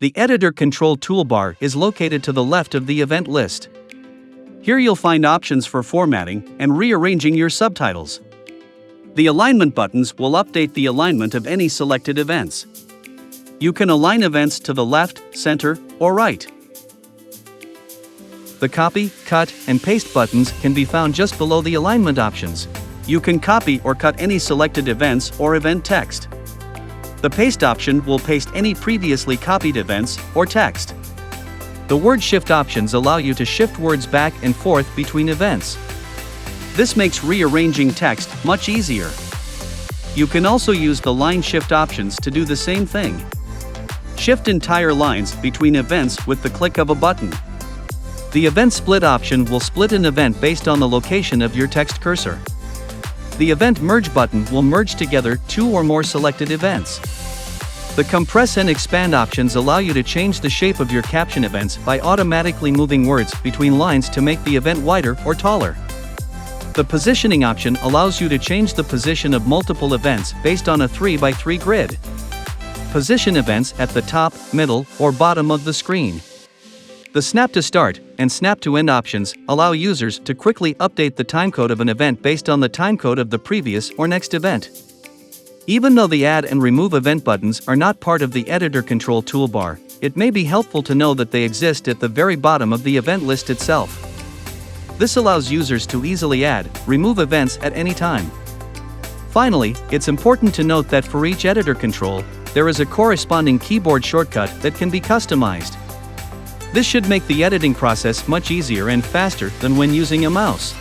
The Editor Control toolbar is located to the left of the event list. Here you'll find options for formatting and rearranging your subtitles. The alignment buttons will update the alignment of any selected events. You can align events to the left, center, or right. The Copy, Cut, and Paste buttons can be found just below the alignment options. You can copy or cut any selected events or event text. The Paste option will paste any previously copied events or text. The Word Shift options allow you to shift words back and forth between events. This makes rearranging text much easier. You can also use the Line Shift options to do the same thing. Shift entire lines between events with the click of a button. The Event Split option will split an event based on the location of your text cursor. The Event Merge button will merge together two or more selected events. The Compress and Expand options allow you to change the shape of your caption events by automatically moving words between lines to make the event wider or taller. The Positioning option allows you to change the position of multiple events based on a 3x3 grid. Position events at the top, middle, or bottom of the screen. The Snap to Start and Snap to End options allow users to quickly update the timecode of an event based on the timecode of the previous or next event. Even though the Add and Remove event buttons are not part of the Editor Control toolbar, it may be helpful to know that they exist at the very bottom of the event list itself. This allows users to easily add, remove events at any time. Finally, it's important to note that for each editor control, there is a corresponding keyboard shortcut that can be customized. This should make the editing process much easier and faster than when using a mouse.